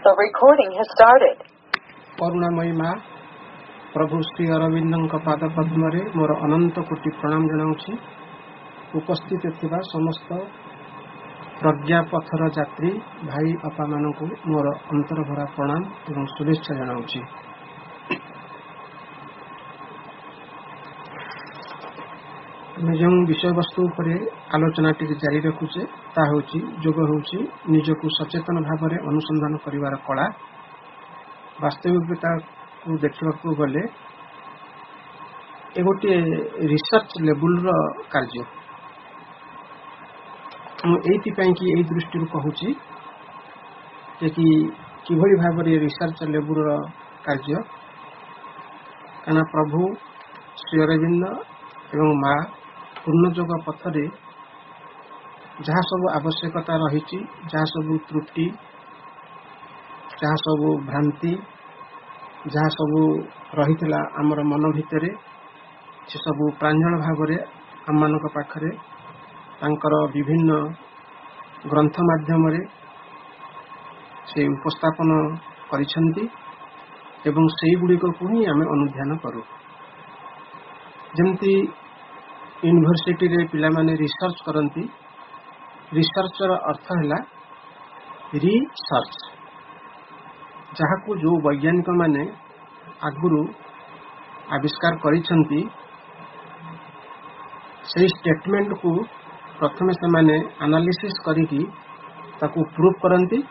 The recording has started. करुणामयी माँ प्रभु श्री अरविंद पाद पद्म मोर अनंत कोटि प्रणाम जनाऊँगी। उपस्थित थिबा समस्त प्रज्ञापथर यात्री भाई अपा मानक मोर अंतर भरा प्रणाम एवं शुभेच्छा जनाऊँगी। जो विषय वस्तु पर आलोचना टी जारी रखुचे ता होची जोग होची निजको सचेतन भाव में अनुसंधान करिवार कला। वास्तविकता को देखा गले ए गोटे रिसर्च लेवल रो कार्य कि दृष्टि कहूँ कि किभली भाव में रिसर्च लेवल रो कार्य कहना प्रभु श्री अरविंद एवं माँ पूर्णयोग पथरे जहाँ सब आवश्यकता रही जहाँ सब त्रुटि जहाँ सब भ्रांति जहाँ सब रही आमर मन भितर से सब प्रांजल भाव में आम मान पाखरे तांकर विभिन्न ग्रंथ माध्यम से उपस्थापन करिसेंती एवं सेई गुड़िक को ही आम अनुध्यान करूँ। जमती यूनिवर्सिटी रे पिला माने रिसर्च करती रिसर्चर अर्थ है रिसर्च जहाँ को जो वैज्ञानिक माने आगुरु आविष्कार करिसेंती से स्टेटमेंट को प्रथम से माने एनालिसिस करिकी ताकू प्रूफ करती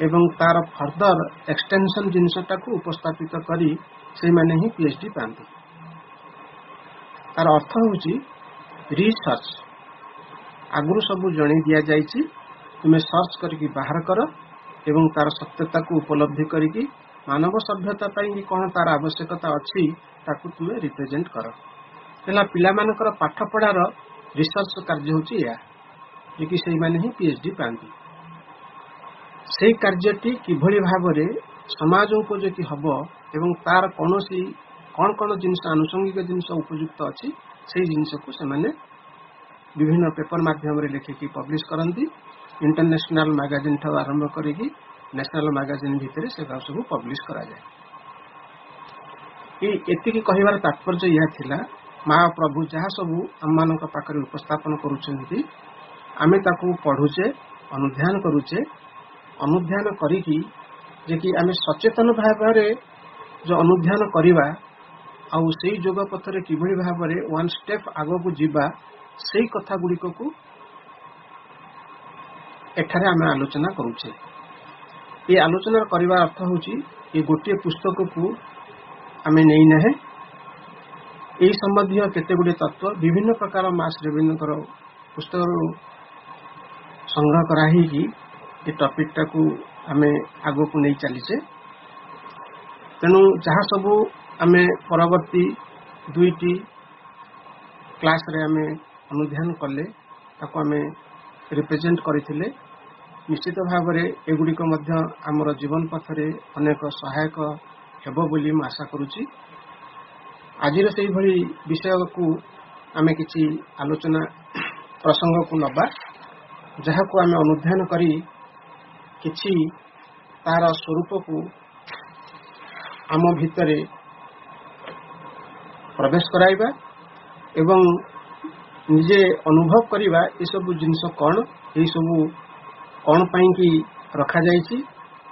एवं तार फर्दर एक्सटेंशन जिनसटा को उपस्थापित करी से माने ही पीएचडी पाती। तार अर्थ होची रिसर्च आगुरु सबू जणी दिया जाइछि तुम्हें सर्च करके बाहर कर एवं तार सत्यता को उपलब्धि करके मानव सभ्यता पाई कौन तार आवश्यकता अच्छी ताकू तुम्हें रिप्रेजेंट कर पहला पिला मानकर पाठ पढ़ार रिसर्च कार्य होची या कि से माने ही पीएचडी पाती। से कार्यटी किभली भाव में समाज उपयोगी हम एवं तार कौन कौन जिनस आनुषंगिक जिनस उपयुक्त अच्छी से जिनस को से माने विभिन्न पेपर माध्यम लिखिकी पब्लिश करती इंटरनेशनल मैगजीन ठू आरंभ करी नेशनल मैगजीन भितर से सब पब्लिश करा जाए। एतिकी कहिबार तात्पर्य यह थिला माँ प्रभु जहाँ सबू आम मान पाखरे उपस्थापन करुछंती आमे ताकू पढ़ुचे अनुध्यान करुचे अनुध्यान करिकी जे कि आमे सचेतन भाव में जो अनुध्यान करिबा आउ से जोग पथरे किभली भाव में वन स्टेप आगो को जीवा से कथा गुड़िक को एठारे आमे आलोचना करुचे। ये आलोचना करने अर्थ होची ये गोटे पुस्तक को आमे नहीं ना यही संबंधी केते गुड़े तत्व विभिन्न प्रकार मास रेविंदर पुस्तक संग्रह कराही ये टॉपिक टा को आमे आगो को नहीं चलीचे। तेणु जहाँ सबू आमे परवर्ती दुईटी क्लास रे आमे अनुध्यान कले ताको आमे रिप्रेजेंट करथिले निश्चित भाव में एगुड़िक आमर जीवन पथरे अनेक सहायक हेबो बोली मैं आशा करुच्ची। आज से भली विषय को आमे किछि आलोचना प्रसंग को नबा जहाँ को आमे अनुध्यान करी किछि तार स्वरूप को आम भितरे प्रवेश कराइबा एवं निजे अनुभव करिबा ये सब जिनस कौन ये सब कौन पाई कि रखा जाइछि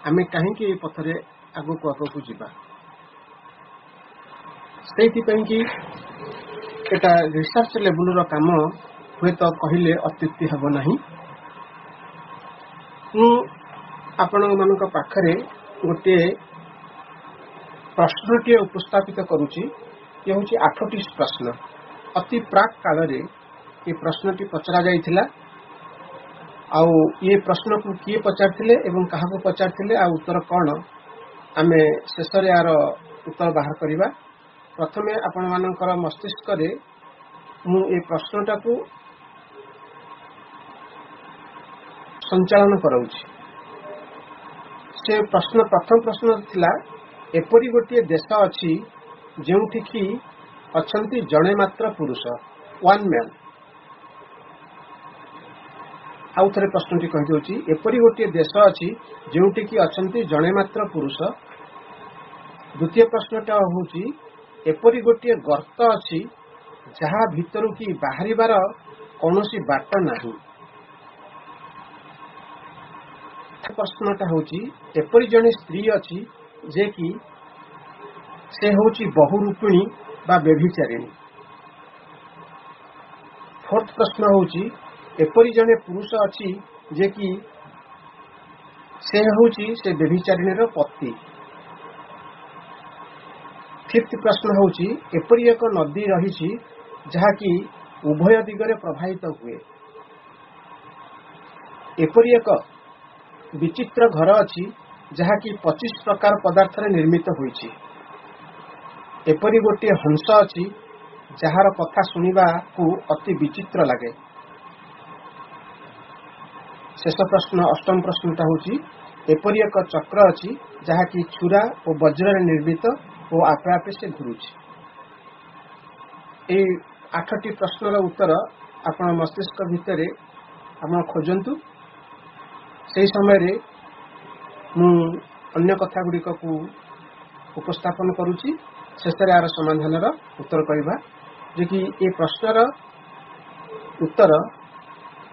आमे काहे कि पथरे आगो को जीवा सेति पई कि एटा रिसर्च लेवल रो काम हुए तो कहले अत्युक्ति हबो नाही। आपण मानक पाखरे गोटे प्रश्नटी उपस्थापित करुच्ची ये हूँ 8टी प्रश्न अति प्राक काल रे ये प्रश्नटी पचरा जाइथिला आउ ये प्रश्न को किए पचारथिले एवं कहा को पचारथिले आ उत्तर कौन आमे शेष रे यार उत्तर बाहर करिबा। प्रथमे आपण मानकर मस्तिष्क रे मु ए प्रश्नटा को संचालन कराउछि। से प्रश्न प्रथम प्रश्न थिला एपरी गोटे देश अच्छी जोठिकी अछंती जड़े मात्र पुरुष वन मैन आउ थे प्रश्नटी कही एपरी गोटे देश अच्छी जोटि कि अच्छा जड़े मात्र पुरुष। द्वितीय प्रश्नटा हूँ एपरी गोटे गर्त अच्छी जहाँ भितर कि बाहर कौन बाट नहीं। प्रश्नटा हूँ एपरी जड़े स्त्री अच्छी जे कि से हूँ बहुरूपिणी बा व्यभिचारिणी। फोर्थ प्रश्न हूँ एपरी जड़े पुरुष अच्छी जे कि से हूँ से व्यभिचारिणी पति। फिफ्थ प्रश्न हूँ एपरी एक नदी रही जहाँकि उभय दिगरे प्रभावित हुए। एपरी एक विचित्र घर अच्छी जहाँकि 25 प्रकार पदार्थ निर्मित होइछि। एपरी गोटे हंस अच्छी जार कथा शुणा को अति विचित्र लगे। शेष प्रश्न अष्टम प्रश्नटा हूँ एपरी एक चक्र अच्छी जहाँकि छुरा और वज्र निर्मित और आपे आपे से घुरुछि। ये 8टी प्रश्नर उत्तर आपण मस्तिष्क भितर आपण खोजंतु। से समय मु अन्य कथा गुड़िक को उपस्थापन करुच्ची। शेष यार समाधान उत्तर कहवा जे कि ये प्रश्नर उत्तर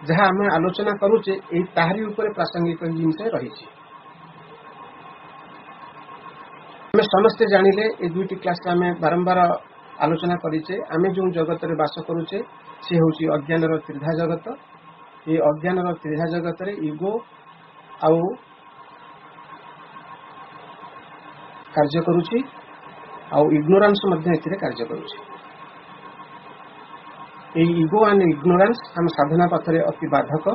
जहाँ आम आलोचना करुचे ताहारी ऊपर प्रासंगिक जिनस रही। आम समस्ते जानिले ये दुईटी क्लास आम बारंबार आलोचना करिचे आम जो जगत रे बास करुचे सी हूँ अज्ञान त्रिधा जगत। ये अज्ञान त्रिधा जगत रे इगो आउ कार्य करुची आउ इग्नोरांस कार्य करुची। इगो एंड इग्नोरांस आम साधना पथरे अति बाधक।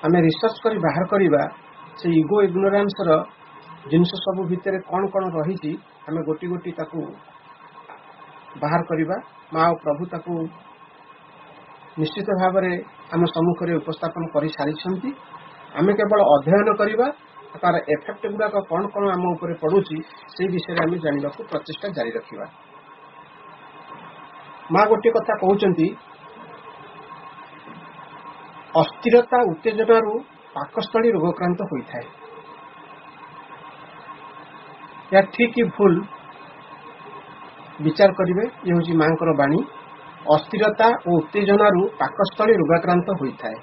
आम रिसर्च करी बाहर करवा से इगो इग्नोरांस जिनस सब भितर कौन कौन रही आम गोटी गोटी ताकू बाहर करवा। माँ और प्रभु ताकू निश्चित भाव में आम सम्मुख में उपस्थापन कर सारी। आम केवल अध्ययन करवा तार एफेक्ट गुड़ाक कौन कौन आम उपर पड़ुची से विषय आम जानवा प्रचेषा जारी रखा। माँ गोटे कथा कहते अस्थिरता उत्तेजन पाकस्थली रोगक्रांत होता है। या ठीक कि भूल विचार करेंगे। ये हूँ माँ को बाणी अस्थिरता और उत्तेजन पाकस्थली रोगाक्रांत होता है।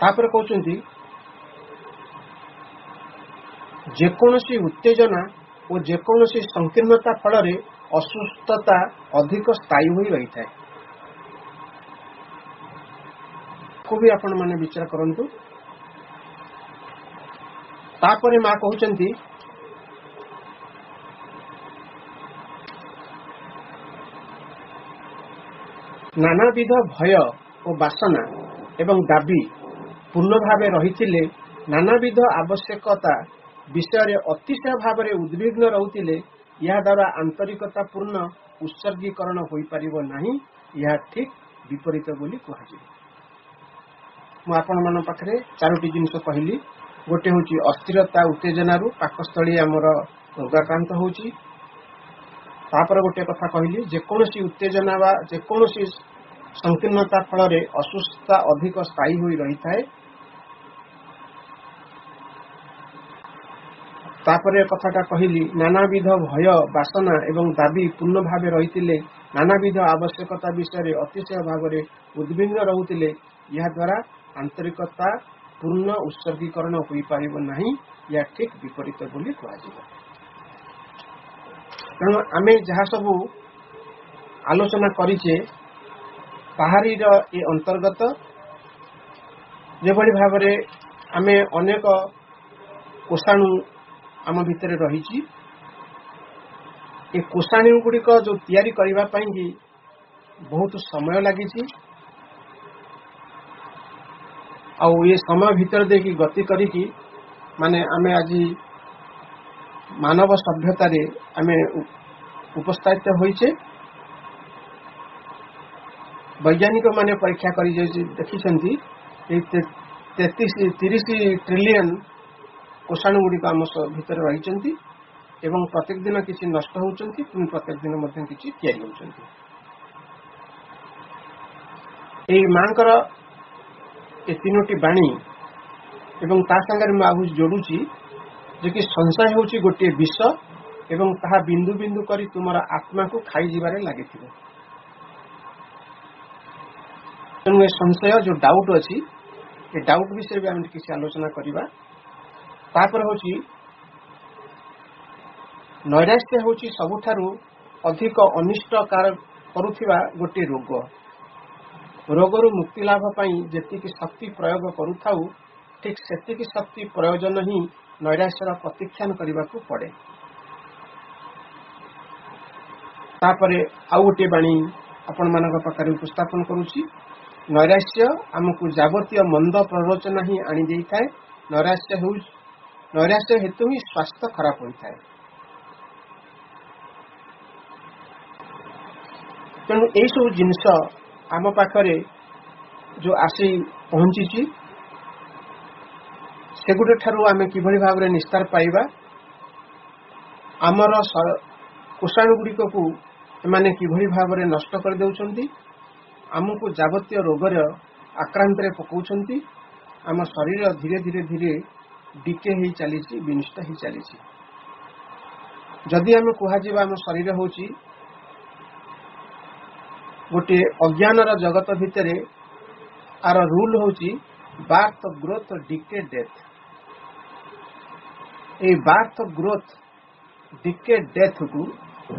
तापर कहते जेकोसी उत्तेजना और जेकोसी संकीर्णता फल असुस्थता अधिक स्थायी हो रही है। को भी आपण माने विचार करंतु। तापर माँ कहते नानाविध भय और बासना एवं दाबी पूर्ण भाव रही नानाविध आवश्यकता विषय अतिशय भाव में उद्विग्न रोते यह द्वारा आंतरिकता पूर्ण उत्सर्गीकरण हो पार नहीं। यह ठीक विपरीत बोली कहुए। मुझे पाखे 4टी जिनस कहली। गोटे हूँ अस्थिरता उत्तेजना पाकस्थली आमर रोगाक्रांत होची। तापर गोटे कथा कहली जेकोसी उत्तेजना वा जेकोसी संकीर्णता फल असुस्थता अधिक स्थायी हो रही है। तापर कथाटा कहली नानाविध भय बासना एवं दाबी पूर्ण भाव रही नानाविध आवश्यकता विषय अतिशय भाव में उद्विग्न रोते यह द्वारा आंतरिकता पूर्ण उत्सर्गीकरण हो पार नहीं। यह ठीक विपरीत बोली कहुए। तेणु आम जहाँ सब आलोचना करिचे ताहारी ये अंतर्गत जो भाव में आम अनेक कोषाणु आम भितर रही। ये कोषाणु गुड़िक जो तैयारी करने बहुत समय लगी। आउ ये समय भितर देखी गति करी माने आमे आज मानव सभ्यता रे आमे उपस्थित होइचे। वैज्ञानिक माने परीक्षा करी देखी 30 ट्रिलियन कोषाणु गुड़िक आम भितर रही एवं प्रत्येक दिन किसी नष्ट होती प्रत्येक दिन किसी तैयारी होती। ଏଇ ମାଙ୍କର ଏ ତିନୋଟି ବାଣୀ ଏବଂ ତା ସାଙ୍ଗରେ ମୁଁ ଆଉ ଯୋଡୁଛି ଯେ କି ସଂଶୟ ହେଉଛି ଗୋଟିଏ ବିଷ ଏବଂ ତାହା ବିନ୍ଦୁ ବିନ୍ଦୁ କରି ତୁମର ଆତ୍ମାକୁ ଖାଇଯିବାରେ ଲାଗିଥିବ। ତେଣୁ ଏ ସଂଶୟ ଯୋଉ ଡାଉଟ୍ ଅଛି ଏ ଡାଉଟ୍ ବିଷୟରେ ବି ଆମେ କିଛି ଆଲୋଚନା କରିବା। ତାପରେ ହେଉଛି ନୈରାଶ୍ୟ ହେଉଛି ସବୁଠାରୁ ଅଧିକ ଅନିଷ୍ଟ କରୁଥିବା ଗୋଟିଏ ରୋଗ। ରୋଗରୁ ମୁକ୍ତି ଲାଭ ପାଇଁ ଯେତିକି ଶକ୍ତି ପ୍ରୟୋଗ କରୁଥାଉ ଠିକ୍ ସେତିକି ଶକ୍ତି ପ୍ରୟୋଜନ ହିଁ ନୈରାଶ୍ୟର ପ୍ରତ୍ୟାଖ୍ୟାନ କରିବାକୁ ପଡ଼େ। ତାପରେ ଆଉ ଗୋଟିଏ ବାଣୀ ଆପଣମାନଙ୍କ ପାଖରେ ଉପସ୍ଥାପନ କରୁଛି। ନୈରାଶ୍ୟ ଆମକୁ ଯାବତୀୟ ମନ୍ଦ ପ୍ରରୋଚନା ହିଁ ଆଣିଦେଇଥାଏ। ନୈରାଶ୍ୟ ହେତୁ ହିଁ ସ୍ୱାସ୍ଥ୍ୟ ଖରାପ ହୋଇଥାଏ। ତେଣୁ ଏଇସବୁ ଜିନିଷ ଆମ ପାଖରେ ଯୋଉ ଆସି ପହଞ୍ଚିଛି ସେଗୁଡ଼ିକ ଠାରୁ ଆମେ କିଭଳି ଭାବରେ ନିସ୍ତାର ପାଇବା, ଆମର କୋଷାଣୁ ଗୁଡ଼ିକକୁ ଏମାନେ କିଭଳି ଭାବରେ ନଷ୍ଟ କରିଦେଉଛନ୍ତି, ଆମକୁ ଯାବତୀୟ ରୋଗର ଆକ୍ରାନ୍ତରେ ପକାଉଛନ୍ତି, ଆମ ଶରୀର ଧୀରେ ଧୀରେ ଧୀରେ ଡିକେ ହେଇ ଚାଲିଛି, ବିନଷ୍ଟ ହେଇ ଚାଲିଛି। ଯଦି ଆମେ କୁହାଯିବା ଆମ ଶରୀର ହେଉଛି ଗୋଟିଏ ଅଜ୍ଞାନର ଜଗତ ଭିତରେ ଆର ରୁଲ୍ ହେଉଛି ବାର୍ଥ, ଗ୍ରୋଥ, ଡିକେ, ଡେଥ୍। এই ବାର୍ଥ, ଗ୍ରୋଥ, ଡିକେ, ଡେଥକୁ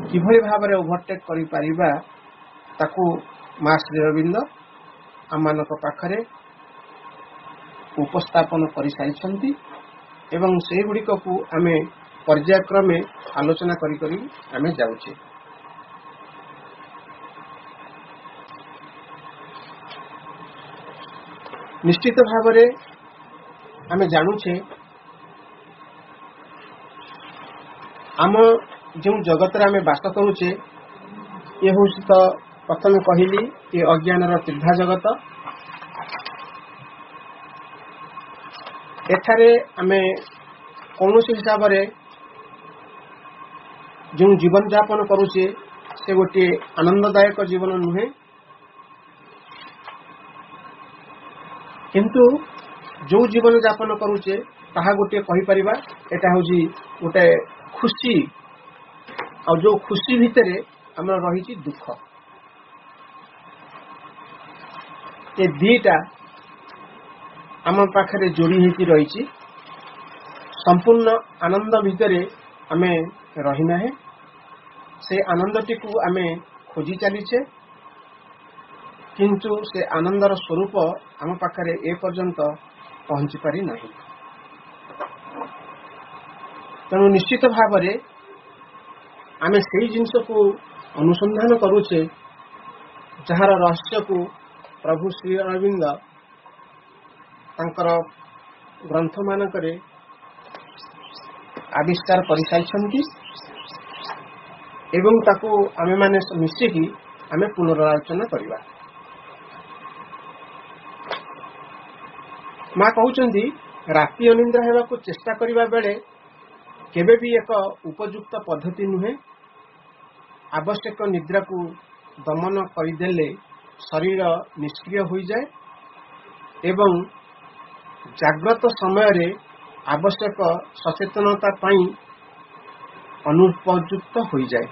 କିଭଳି ଭାବରେ ଓଭରଟେକ୍ କରିପାରିବା ତାକୁ ମା ଶ୍ରୀ ଅରବିନ୍ଦ ଆମମାନଙ୍କ ପାଖରେ ଉପସ୍ଥାପନ କରିସାରିଛନ୍ତି ଏବଂ ସେଗୁଡ଼ିକକୁ ଆମେ ପର୍ଯ୍ୟାୟକ୍ରମେ ଆଲୋଚନା କରି କରି ଆମେ ଯାଉଛେ। ନିଶ୍ଚିତ ଭାବରେ ଆମେ ଜାଣୁଛେ ଆମ ଯେଉଁ ଜଗତରେ ଆମେ ବାସ କରୁଛେ ଏ ହେଉଛି ତ ପ୍ରଥମେ କହିଲି ଏ ଅଜ୍ଞାନର ତୀର୍ଦ୍ଧା ଜଗତ। ଏଠାରେ ଆମେ କୌଣସି ହିସାବରେ ଯେଉଁ ଜୀବନ ଯାପନ କରୁଛେ ସେ ଗୋଟିଏ ଆନନ୍ଦଦାୟକ ଜୀବନ ନୁହେଁ, କିନ୍ତୁ ଯେଉଁ ଜୀବନ ଯାପନ କରୁଛେ ତାହା ଗୋଟିଏ କହିପାରିବା ଏଟା ହେଉଛି ଗୋଟେ ଖୁସି, ଆଉ ଯୋଉ ଖୁସି ଭିତରେ ଆମର ରହିଛି ଦୁଃଖ। ଏ ଦିଟା ଆମ ପାଖରେ ଯୋଡ଼ି ହେଇକି ରହିଛି। ସମ୍ପୂର୍ଣ୍ଣ ଆନନ୍ଦ ଭିତରେ ଆମେ ରହିନାହେଁ, ସେ ଆନନ୍ଦଟିକୁ ଆମେ ଖୋଜି ଚାଲିଛେ, କିନ୍ତୁ ସେ ଆନନ୍ଦର ସ୍ୱରୂପ ଆମ ପାଖରେ ଏପର୍ଯ୍ୟନ୍ତ ପହଞ୍ଚି ପାରି ନାହିଁ। ତେଣୁ ନିଶ୍ଚିତ ଭାବରେ ଆମେ ସେଇ ଜିନିଷକୁ ଅନୁସନ୍ଧାନ କରୁଛେ ଯାହାର ରହସ୍ୟକୁ ପ୍ରଭୁ ଶ୍ରୀ ଅରବିନ୍ଦ ତାଙ୍କର ଗ୍ରନ୍ଥମାନଙ୍କରେ ଆବିଷ୍କାର କରିସାରିଛନ୍ତି ଏବଂ ତାକୁ ଆମେମାନେ ମିଶିକି ଆମେ ପୁନରାଲୋଚନା କରିବା। ମା କହୁଛନ୍ତି ରାତି ଅନିନ୍ଦ୍ରା ହେବାକୁ ଚେଷ୍ଟା କରିବା ବେଳେ କେବେ ବି ଏକ ଉପଯୁକ୍ତ ପଦ୍ଧତି ନୁହେଁ। ଆବଶ୍ୟକ ନିଦ୍ରାକୁ ଦମନ କରିଦେଲେ ଶରୀର ନିଷ୍କ୍ରିୟ ହୋଇଯାଏ ଏବଂ ଜାଗ୍ରତ ସମୟରେ ଆବଶ୍ୟକ ସଚେତନତା ପାଇଁ ଅନୁପଯୁକ୍ତ ହୋଇଯାଏ।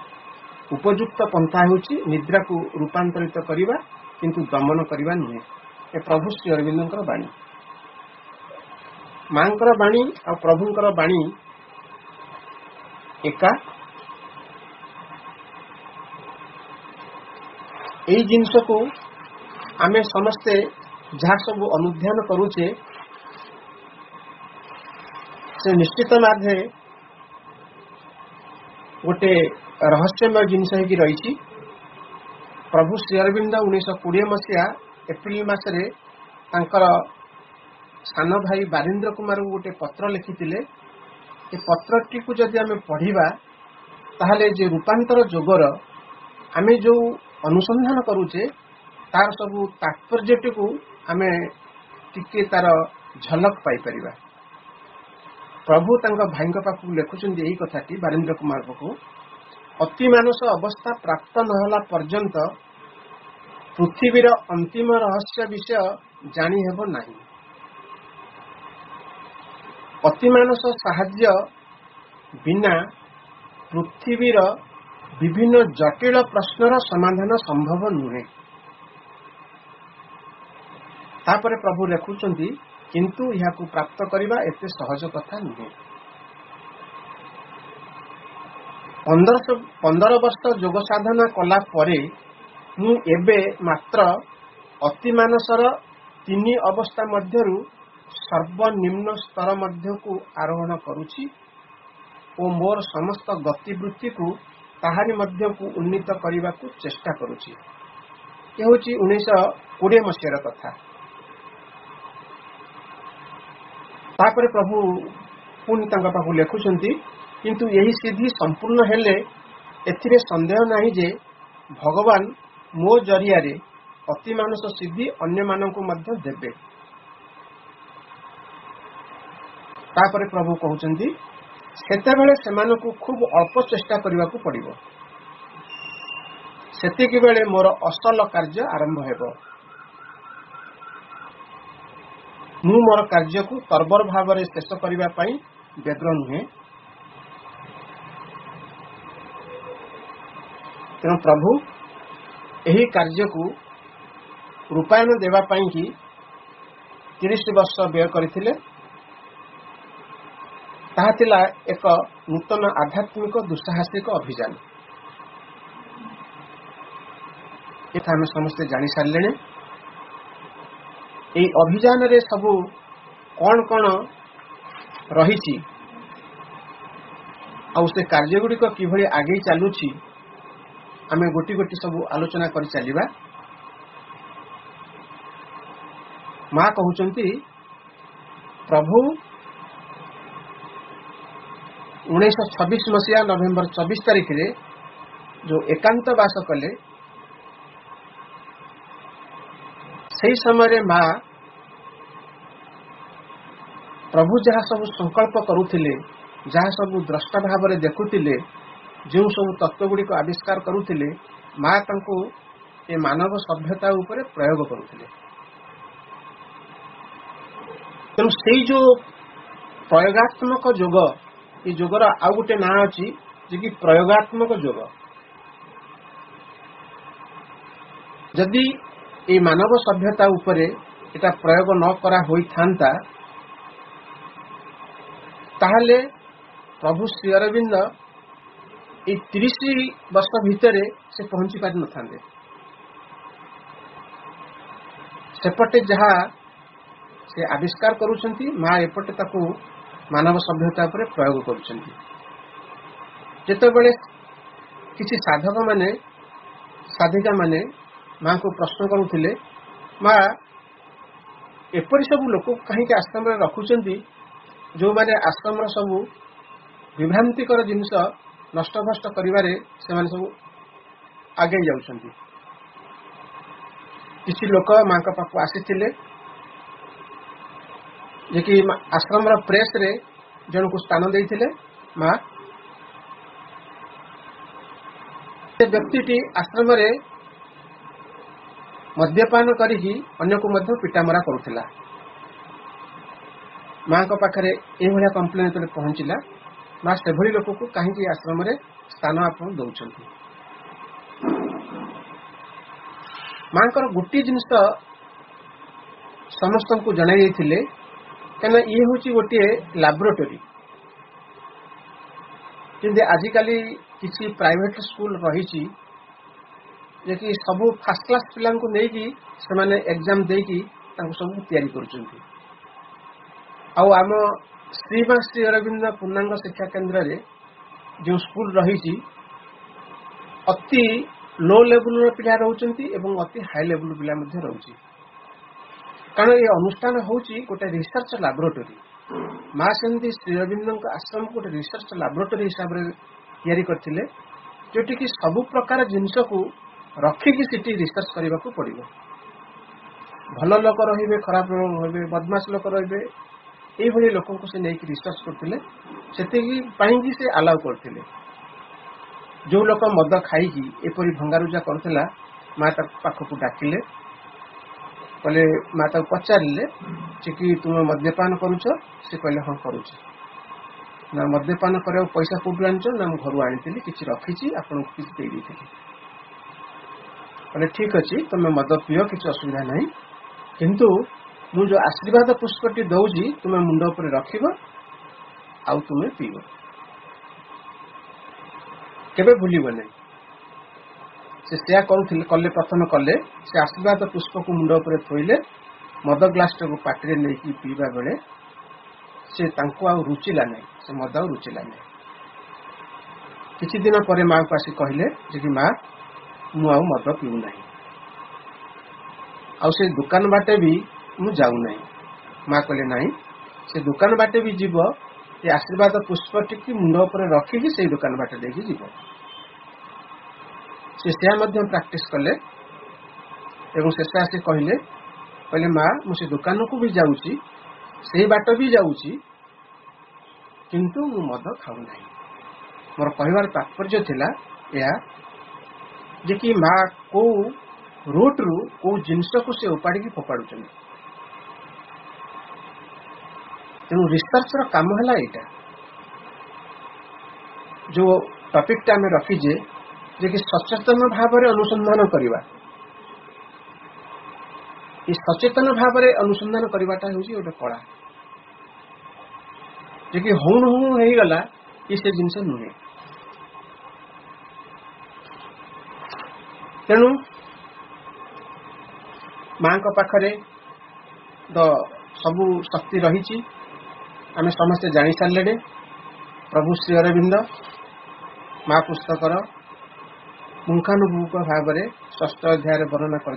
ଉପଯୁକ୍ତ ପନ୍ଥା ହେଉଛି ନିଦ୍ରାକୁ ରୂପାନ୍ତରିତ କରିବା, କିନ୍ତୁ ଦମନ କରିବା ନୁହେଁ। ଏ ପ୍ରଭୁ ଶ୍ରୀ ଅରବିନ୍ଦଙ୍କର ବାଣୀ। ମାଙ୍କର ବାଣୀ ଆଉ ପ୍ରଭୁଙ୍କର ବାଣୀ ଏକା। ଏଇ ଜିନିଷକୁ ଆମେ ସମସ୍ତେ ଯାହା ସବୁ ଅନୁଧ୍ୟାନ କରୁଛେ ସେ ନିଶ୍ଚିତ ମାର୍ଗରେ ଗୋଟେ ରହସ୍ୟମୟ ଜିନିଷ ହେଇକି ରହିଛି। ପ୍ରଭୁ ଶ୍ରୀ ଅରବିନ୍ଦ 1920 ମସିହା ଏପ୍ରିଲ ମାସରେ ତାଙ୍କର ସାନ ଭାଇ ବାରୀନ୍ଦ୍ର କୁମାରଙ୍କୁ ଗୋଟେ ପତ୍ର ଲେଖିଥିଲେ। ଏ ପତ୍ରଟିକୁ ଯଦି ଆମେ ପଢିବା ତାହେଲେ ଯେ ରୂପାନ୍ତର ଯୋଗର ଆମେ ଯୋଉ ଅନୁସନ୍ଧାନ କରୁଛେ ତାର ସବୁ ତାତ୍ପର୍ଯ୍ୟଟିକୁ ଆମେ ଟିକେ ତାର ଝଲକ ପାଇପାରିବା। ପ୍ରଭୁ ତାଙ୍କ ଭାଇଙ୍କ ପାଖକୁ ଲେଖୁଛନ୍ତି ଏହି କଥାଟି ବାରୀନ୍ଦ୍ର କୁମାର ପାଖକୁ, ଅତି ମାନସ ଅବସ୍ଥା ପ୍ରାପ୍ତ ନହେଲା ପର୍ଯ୍ୟନ୍ତ ପୃଥିବୀର ଅନ୍ତିମ ରହସ୍ୟ ବିଷୟ ଜାଣି ହେବ ନାହିଁ। ଅତିମାନସ ସାହାଯ୍ୟ ବିନା ପୃଥିବୀର ବିଭିନ୍ନ ଜଟିଳ ପ୍ରଶ୍ନର ସମାଧାନ ସମ୍ଭବ ନୁହେଁ। ତାପରେ ପ୍ରଭୁ ଲେଖୁଛନ୍ତି, କିନ୍ତୁ ଏହାକୁ ପ୍ରାପ୍ତ କରିବା ଏତେ ସହଜ କଥା ନୁହେଁ। 15 ବର୍ଷ ଯୋଗ ସାଧନା କଲା ପରେ ମୁଁ ଏବେ ମାତ୍ର ଅତିମାନସର 3 ଅବସ୍ଥା ମଧ୍ୟରୁ ସର୍ବନିମ୍ନ ସ୍ତର ମଧ୍ୟକୁ ଆରୋହଣ କରୁଛି ଓ ମୋର ସମସ୍ତ ଗତିବୃତ୍ତିକୁ ତାହାରି ମଧ୍ୟକୁ ଉନ୍ନୀତ କରିବାକୁ ଚେଷ୍ଟା କରୁଛି। ଏ ହେଉଛି 1920 ମସିହାର କଥା। ତାପରେ ପ୍ରଭୁ ପୁଣି ତାଙ୍କ ପାଖକୁ ଲେଖୁଛନ୍ତି, କିନ୍ତୁ ଏହି ସିଦ୍ଧି ସମ୍ପୂର୍ଣ୍ଣ ହେଲେ ଏଥିରେ ସନ୍ଦେହ ନାହିଁ ଯେ ଭଗବାନ ମୋ ଜରିଆରେ ଅତିମାନସ ସିଦ୍ଧି ଅନ୍ୟମାନଙ୍କୁ ମଧ୍ୟ ଦେବେ। ତାପରେ ପ୍ରଭୁ କହୁଛନ୍ତି, ସେତେବେଳେ ସେମାନଙ୍କୁ ଖୁବ୍ ଅଳ୍ପ ଚେଷ୍ଟା କରିବାକୁ ପଡ଼ିବ। ସେତିକିବେଳେ ମୋର ଅସଲ କାର୍ଯ୍ୟ ଆରମ୍ଭ ହେବ। ମୁଁ ମୋର କାର୍ଯ୍ୟକୁ ତର୍ବର ଭାବରେ ଶେଷ କରିବା ପାଇଁ ବ୍ୟଗ୍ର ନୁହେଁ। ତେଣୁ ପ୍ରଭୁ ଏହି କାର୍ଯ୍ୟକୁ ରୂପାୟନ ଦେବା ପାଇଁ 30 ବର୍ଷ ବ୍ୟୟ କରିଥିଲେ। ତାହା ଥିଲା ଏକ ନୂତନ ଆଧ୍ୟାତ୍ମିକ ଦୁଃସାହସିକ ଅଭିଯାନ। ଏହା ଆମେ ସମସ୍ତେ ଜାଣିସାରିଲେଣି। ଏହି ଅଭିଯାନରେ ସବୁ କଣ କଣ ରହିଛି ଆଉ ସେ କାର୍ଯ୍ୟଗୁଡ଼ିକ କିଭଳି ଆଗେଇ ଚାଲୁଛି, ଆମେ ଗୋଟି ଗୋଟି ସବୁ ଆଲୋଚନା କରି ଚାଲିବା। ମା କହୁଛନ୍ତି, ପ୍ରଭୁ 1926 ମସିହା ନଭେମ୍ବର 24 ତାରିଖରେ ଯେଉଁ ଏକାନ୍ତ ବାସ କଲେ, ସେହି ସମୟରେ ମା ପ୍ରଭୁ ଯାହା ସବୁ ସଂକଳ୍ପ କରୁଥିଲେ, ଯାହା ସବୁ ଦ୍ରଷ୍ଟା ଭାବରେ ଦେଖୁଥିଲେ, ଯେଉଁ ସବୁ ତତ୍ତ୍ୱଗୁଡ଼ିକ ଆବିଷ୍କାର କରୁଥିଲେ, ମା ତାଙ୍କୁ ଏ ମାନବ ସଭ୍ୟତା ଉପରେ ପ୍ରୟୋଗ କରୁଥିଲେ। ତେଣୁ ସେଇ ଯେଉଁ ପ୍ରୟୋଗାତ୍ମକ ଯୋଗ, ଏ ଯୋଗର ଆଉ ଗୋଟେ ନାଁ ଅଛି ଯେ କି ପ୍ରୟୋଗାତ୍ମକ ଯୋଗ। ଯଦି এই ମାନବ ସଭ୍ୟତା ଉପରେ এটা ପ୍ରୟୋଗ ନ କରା ହୋଇଥାନ୍ତା, ତାହେଲେ ପ୍ରଭୁ ଶ୍ରୀ ଅରବିନ୍ଦ এই 30 ବର୍ଷ ଭିତରେ ସେ ପହଞ୍ଚି ପାରିନଥାନ୍ତେ। ସେପଟେ ଯାହା ସେ ଆବିଷ୍କାର କରୁଛନ୍ତି, ମା ଏପଟେ ତାକୁ ମାନବ ସଭ୍ୟତା ଉପରେ ପ୍ରୟୋଗ କରୁଛନ୍ତି। ଯେତେବେଳେ କିଛି ସାଧକମାନେ ସାଧିକାମାନେ ମାଙ୍କୁ ପ୍ରଶ୍ନ କରୁଥିଲେ, ମା ଏପରି ସବୁ ଲୋକ କାହିଁକି ଆଶ୍ରମରେ ରଖୁଛନ୍ତି ଯେଉଁମାନେ ଆଶ୍ରମର ସବୁ ବିଭ୍ରାନ୍ତିକର ଜିନିଷ ନଷ୍ଟଭଷ୍ଟ କରିବାରେ ସେମାନେ ସବୁ ଆଗେଇ ଯାଉଛନ୍ତି। କିଛି ଲୋକ ମାଙ୍କ ପାଖକୁ ଆସିଥିଲେ, ଯେ କି ଆଶ୍ରମର ପ୍ରେସରେ ଜଣକୁ ସ୍ଥାନ ଦେଇଥିଲେ। ମା ସେ ବ୍ୟକ୍ତିଟି ଆଶ୍ରମରେ ମଦ୍ୟପାନ କରିକି ଅନ୍ୟକୁ ମଧ୍ୟ ପିଟାମରା କରୁଥିଲା। ମାଙ୍କ ପାଖରେ ଏଇଭଳିଆ କମ୍ପ୍ଲେନ୍ ଯେତେବେଳେ ପହଞ୍ଚିଲା, ମା ସେଭଳି ଲୋକକୁ କାହିଁକି ଆଶ୍ରମରେ ସ୍ଥାନ ଆପଣ ଦେଉଛନ୍ତି? ମାଙ୍କର ଗୋଟିଏ ଜିନିଷ ସମସ୍ତଙ୍କୁ ଜଣାଇ ଦେଇଥିଲେ, କାହିଁକିନା ଇଏ ହେଉଛି ଗୋଟିଏ ଲାବୋରେଟୋରୀ। ଯେମିତି ଆଜିକାଲି କିଛି ପ୍ରାଇଭେଟ ସ୍କୁଲ ରହିଛି, ଯେ କି ସବୁ ଫାର୍ଷ୍ଟ କ୍ଲାସ ପିଲାଙ୍କୁ ନେଇକି ସେମାନେ ଏକ୍ଜାମ ଦେଇକି ତାଙ୍କୁ ସବୁ ତିଆରି କରୁଛନ୍ତି। ଆଉ ଆମ ଶ୍ରୀ ମା ଶ୍ରୀ ଅରବିନ୍ଦ ପୂର୍ଣ୍ଣାଙ୍ଗ ଶିକ୍ଷା କେନ୍ଦ୍ରରେ ଯେଉଁ ସ୍କୁଲ ରହିଛି, ଅତି ଲୋ ଲେବୁଲର ପିଲା ରହୁଛନ୍ତି ଏବଂ ଅତି ହାଇ ଲେବୁଲ ପିଲା ମଧ୍ୟ ରହୁଛି। କାରଣ ଏ ଅନୁଷ୍ଠାନ ହେଉଛି ଗୋଟେ ରିସର୍ଚ୍ଚ ଲାବୋରେଟୋରୀ। ମା ସେମିତି ଶ୍ରୀ ଅରବିନ୍ଦଙ୍କ ଆଶ୍ରମକୁ ଗୋଟେ ରିସର୍ଚ୍ଚ ଲାବୋରେଟୋରୀ ହିସାବରେ ତିଆରି କରିଥିଲେ, ଯୋଉଠିକି ସବୁ ପ୍ରକାର ଜିନିଷକୁ ରଖିକି ସେଠି ରିସର୍ଚ୍ଚ କରିବାକୁ ପଡ଼ିବ। ଭଲ ଲୋକ ରହିବେ, ଖରାପ ଲୋକ ରହିବେ, ବଦମାସ ଲୋକ ରହିବେ, ଏଇଭଳି ଲୋକଙ୍କୁ ସେ ନେଇକି ରିସର୍ଚ୍ଚ କରୁଥିଲେ। ସେତିକି ପାଇଁକି ସେ ଆଲାଉ କରିଥିଲେ। ଯେଉଁ ଲୋକ ମଦ ଖାଇକି ଏପରି ଭଙ୍ଗାରୁଜା କରୁଥିଲା, माँ पाखक डाकिले कहले माँ पचारे कि तुम मद्यपान करुच से कहले हाँ करुच ना मद्यपान कर पैसा कौटू आन ना घर आनी कि रखी आपको किसी देदी कहले ठीक अच्छे तुम मद पीओ कि असुविधा ना किंतु मु जो आशीर्वाद पुष्पटी दौजी तुम्हें मुंड उपर रख आउ तुम्हें पीब केबे भूलिब नहीं से कले प्रथम कले से आशीर्वाद पुष्प को मुंड उपर थोइले मद ग्लास टाक पाटे नहीं पीवा बेले से रुचिला नहीं से मद आ रुचिला नहीं किछि दिन पर माँ को आसी कहले कि माँ मु आ मद पीऊ नहीं आउ से दुकान बाटे भी मु जाऊ नहीं माँ कहले नहीं से दुकान बाटे भी जीव ये आशीर्वाद पुष्प टी मुंड उपर रखिकी से दुकान बाटे देखी जीव से प्रैक्टिस कले एवं शेष आसी कहले कहले माँ मुझे दुकान को भी जाऊँगी से बाट भी जाऊँगी किंतु मु मद खाऊ नहीं मोर कहबार तात्पर्य थिला या जे कि माँ को रूट रु को जिनस को से उपाड़ी फोपाड़ू तेणु रिसर्च काम है यहाँ जो टॉपिक टा आम रखीजे जे कि सचेतन भाव में अनुसंधान करवा सचेतन भाव में अनुसंधान करवाटा हूँ गोटे कला जे कि हूँ हूँ हो गला कि से जिनस नुहे तेणु माँ पाखरे तो सबू शक्ति रही आम समस्ते जानी सारे प्रभु श्री अरविंद माँ पुस्तकर पुंखानुपुंख भाव में 6ठ अध्याय वर्णना कर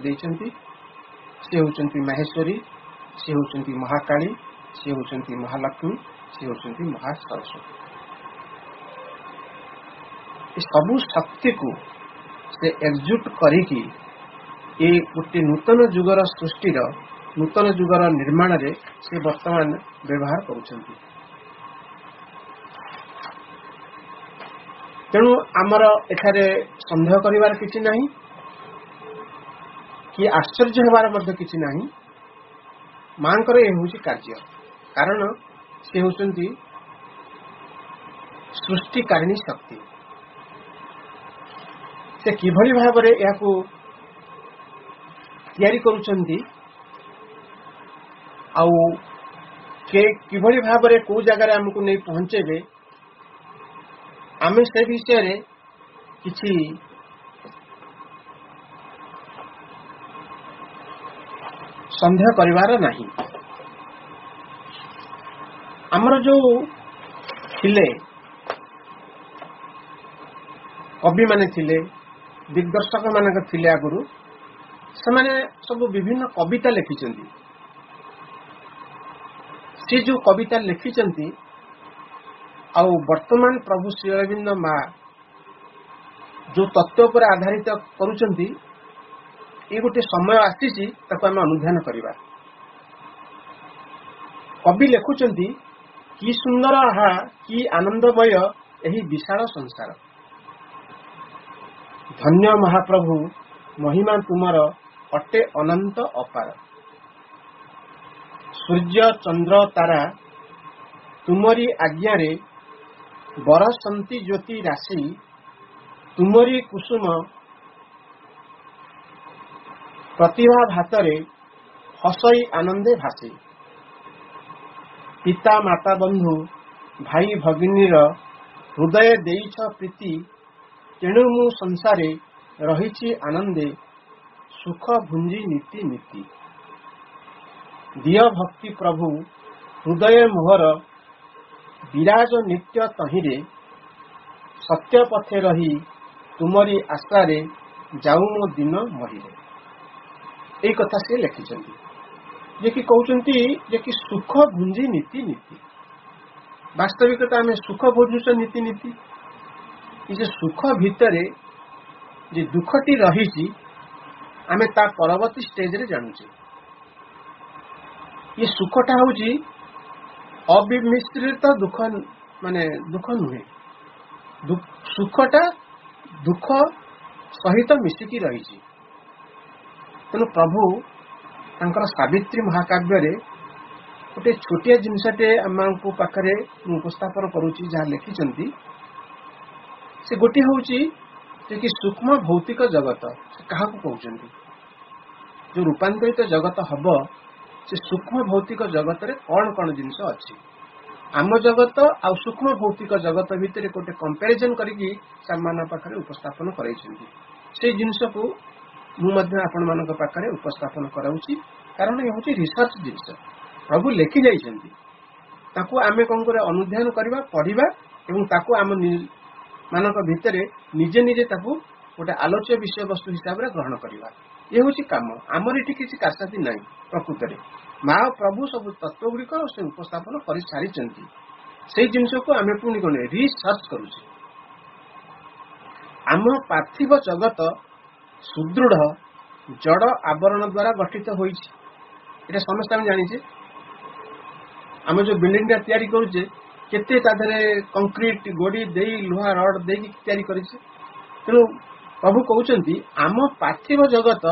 सी होती माहेश्वरी सी होती महाकाली सी होती महालक्ष्मी सी होती महासरस्वती सबू शक्ति को से एकजुट करिकी ये गोटे नूतन जुगर सृष्टिर नूतन जुगर निर्माण रे से वर्तमान व्यवहार करुछंती तेणु आमर एठारे संदेह करिवार किछि नहीं कि आश्चर्य होबार मध्य किछि नहीं मांकर ये हूँ कार्य कारण से होती सृष्टिकारिणी शक्ति से किभली भाव में यह तैयारी करुछंती आउ किभली भाव में को जगार आमको नहीं पहुंचेबे आम से विषय रे किछि संदेह करिवार नहीं आमर जो थिले कवि माने थिले दिग्दर्शक मानक थिले आगुरु से सब विभिन्न कविता लिखिचंती से जो कविता लिखिचंती आउ वर्तमान प्रभु श्री अरविंद माँ जो तत्व पर आधारित करुचंती ये गोटे समय आसी आम अनुध्यान करवा कवि लिखुचंती कि सुंदर आहा कि आनंदमय यही विशाल संसार धन्य महाप्रभु महिमा तुमर अटे अनंत अपार सूर्य चंद्र तारा तुमरी आज्ञा रे बरसंती ज्योति राशि तुमरी कुसुम प्रतिभा भातरे हसई आनंदे भासी पिता माता बंधु भाई भगिनीर हृदय देइछ प्रीति तेणु मु संसारे रहिछि आनंदे सुख भुंजी नीति नीति दिय भक्ति प्रभु हृदय मोहर विराज नित्य तहिरे सत्य पथे रही तुमरी आशारे जाऊ मो दिन महीरे यही कथा से लिखिछंती जे कि कहउछंती जे कि सुख भुंजी नीति नीति वास्तविकता आम सुख भोजुच नीति नीति ये सुख भितरे जे दुखटी रही आमे ता परवर्ती स्टेज रे जानूचे ये सुखटा हूँ अविमिश्रित दुख माने दुख नुहे सुखटा दुख सहित मिसिकी रही ତେଣୁ ପ୍ରଭୁ ତାଙ୍କର ସାବିତ୍ରୀ ମହାକାବ୍ୟରେ ଗୋଟେ ଛୋଟିଆ ଜିନିଷଟେ ଆମମାନଙ୍କ ପାଖରେ ମୁଁ ଉପସ୍ଥାପନ କରୁଛି ଯାହା ଲେଖିଛନ୍ତି। ସେ ଗୋଟିଏ ହେଉଛି ଯେ କି ସୂକ୍ଷ୍ମ ଭୌତିକ ଜଗତ। ସେ କାହାକୁ କହୁଛନ୍ତି? ଯୋଉ ରୂପାନ୍ତରିତ ଜଗତ ହବ, ସେ ସୂକ୍ଷ୍ମ ଭୌତିକ ଜଗତରେ କଣ କଣ ଜିନିଷ ଅଛି, ଆମ ଜଗତ ଆଉ ସୂକ୍ଷ୍ମ ଭୌତିକ ଜଗତ ଭିତରେ ଗୋଟେ କମ୍ପାରିଜନ କରିକି ସେମାନଙ୍କ ପାଖରେ ଉପସ୍ଥାପନ କରାଇଛନ୍ତି। ସେଇ ଜିନିଷକୁ ମୁଁ ମଧ୍ୟ ଆପଣମାନଙ୍କ ପାଖରେ ଉପସ୍ଥାପନ କରାଉଛି, କାରଣ ଏ ହେଉଛି ରିସର୍ଚ୍ଚ ଜିନିଷ। ପ୍ରଭୁ ଲେଖି ଯାଇଛନ୍ତି, ତାକୁ ଆମେ କଣ କରିବା? ଅନୁଧ୍ୟାନ କରିବା, ପଢିବା ଏବଂ ତାକୁ ଆମ ମାନଙ୍କ ଭିତରେ ନିଜେ ନିଜେ ତାକୁ ଗୋଟେ ଆଲୋଚ୍ୟ ବିଷୟବସ୍ତୁ ହିସାବରେ ଗ୍ରହଣ କରିବା। ଏ ହେଉଛି କାମ। ଆମର ଏଠି କିଛି କାରସାଦି ନାହିଁ। ପ୍ରକୃତରେ ମା ଓ ପ୍ରଭୁ ସବୁ ତତ୍ତ୍ୱ ଗୁଡ଼ିକ ସେ ଉପସ୍ଥାପନ କରିସାରିଛନ୍ତି। ସେଇ ଜିନିଷକୁ ଆମେ ପୁଣି କଣ ରିସର୍ଚ୍ଚ କରୁଛେ। ଆମ ପାର୍ଥିବ ଜଗତ ସୁଦୃଢ ଜଡ ଆବରଣ ଦ୍ୱାରା ଗଠିତ ହୋଇଛି। ଏଇଟା ସମସ୍ତେ ଆମେ ଜାଣିଛେ। ଆମେ ଯୋଉ ବିଲ୍ଡିଂ ଟା ତିଆରି କରୁଛେ, କେତେ ତା ଦେହରେ କଂକ୍ରିଟ ଗୋଡି ଦେଇ ଲୁହା ରଡ ଦେଇକି ତିଆରି କରିଛେ। ତେଣୁ ପ୍ରଭୁ କହୁଛନ୍ତି ଆମ ପାର୍ଥିବ ଜଗତ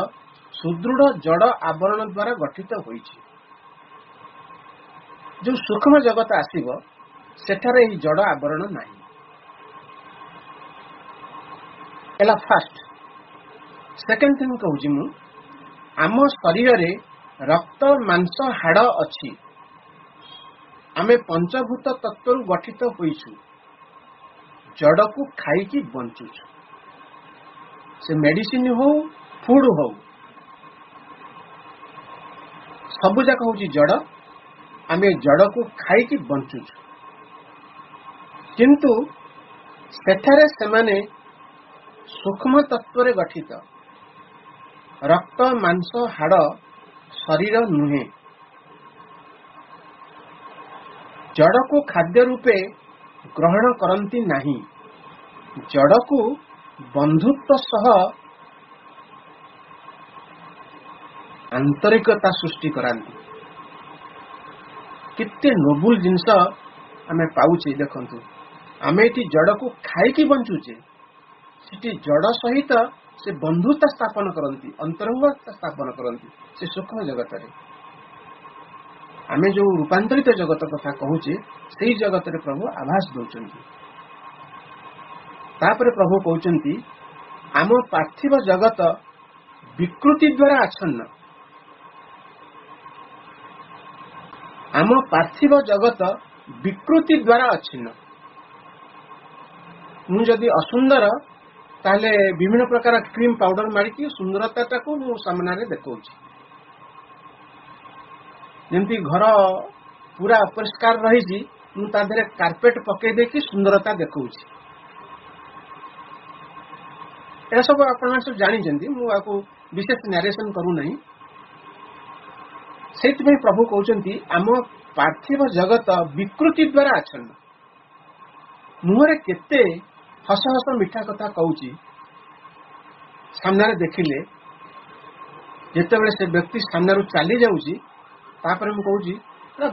ସୁଦୃଢ ଜଡ ଆବରଣ ଦ୍ୱାରା ଗଠିତ ହୋଇଛି। ଯୋଉ ସୂକ୍ଷ୍ମ ଜଗତ ଆସିବ, ସେଠାରେ ଏହି ଜଡ ଆବରଣ ନାହିଁ। ହେଲା ଫାଷ୍ଟ। ସେକେଣ୍ଡ ଥିଙ୍ଗ କହୁଛି ମୁଁ, ଆମ ଶରୀରରେ ରକ୍ତ ମାଂସ ହାଡ ଅଛି। ଆମେ ପଞ୍ଚଭୂତ ତତ୍ତ୍ୱରୁ ଗଠିତ ହୋଇଛୁ। ଜଡକୁ ଖାଇକି ବଞ୍ଚୁଛୁ। ସେ ମେଡିସିନ ହଉ, ଫୁଡ ହଉ, ସବୁ ଯାକ ହଉଛି ଜଡ। ଆମେ ଜଡକୁ ଖାଇକି ବଞ୍ଚୁଛୁ। କିନ୍ତୁ ସେଠାରେ ସେମାନେ ସୂକ୍ଷ୍ମ ତତ୍ତ୍ୱରେ ଗଠିତ। ରକ୍ତ ମାଂସ ହାଡ ଶରୀର ନୁହେଁ। ଜଡକୁ ଖାଦ୍ୟ ରୂପେ ଗ୍ରହଣ କରନ୍ତି ନାହିଁ। ଜଡକୁ ବନ୍ଧୁତ୍ୱ ସହ ଆନ୍ତରିକତା ସୃଷ୍ଟି କରାନ୍ତି। କେତେ ନୋବୁଲ ଜିନିଷ ଆମେ ପାଉଛେ। ଦେଖନ୍ତୁ, ଆମେ ଏଠି ଜଡକୁ ଖାଇକି ବଞ୍ଚୁଛେ, ସେଠି ଜଡ ସହିତ ସେ ବନ୍ଧୁତା ସ୍ଥାପନ କରନ୍ତି, ଅନ୍ତରଙ୍ଗତା ସ୍ଥାପନ କରନ୍ତି ସେ ସୂକ୍ଷ୍ମ ଜଗତରେ। ଆମେ ଯୋଉ ରୂପାନ୍ତରିତ ଜଗତ କଥା କହୁଛେ, ସେଇ ଜଗତରେ ପ୍ରଭୁ ଆଭାସ ଦଉଛନ୍ତି। ତାପରେ ପ୍ରଭୁ କହୁଛନ୍ତି ଆମ ପାର୍ଥିବ ଜଗତ ବିକୃତି ଦ୍ୱାରା ଆଚ୍ଛନ୍ନ। ଆମ ପାର୍ଥିବ ଜଗତ ବିକୃତି ଦ୍ୱାରା ଆଚ୍ଛନ୍ନ। ମୁଁ ଯଦି ଅସୁନ୍ଦର, ତାହେଲେ ବିଭିନ୍ନ ପ୍ରକାର କ୍ରିମ ପାଉଡର ମାରିକି ସୁନ୍ଦରତାଟାକୁ ମୁଁ ସାମ୍ନାରେ ଦେଖଉଛି। ଯେମିତି ଘର ପୁରା ଅପରିଷ୍କାର ରହିଛି, ମୁଁ ତା ଦେହରେ କାର୍ପେଟ ପକେଇ ଦେଇକି ସୁନ୍ଦରତା ଦେଖଉଛି। ଏହା ସବୁ ଆପଣମାନେ ସବୁ ଜାଣିଛନ୍ତି, ମୁଁ ଆକୁ ବିଶେଷ ନ୍ୟାରେସନ କରୁନାହିଁ। ସେଇଥିପାଇଁ ପ୍ରଭୁ କହୁଛନ୍ତି ଆମ ପାର୍ଥିବ ଜଗତ ବିକୃତି ଦ୍ୱାରା ଆଚ୍ଛନ୍ନ। ମୁହଁରେ କେତେ ହସ ହସ ମିଠା କଥା କହୁଛି, ସାମ୍ନାରେ ଦେଖିଲେ ଯେତେବେଳେ ସେ ବ୍ୟକ୍ତି ସାମ୍ନାରୁ ଚାଲି ଯାଉଛି, ତାପରେ ମୁଁ କହୁଛି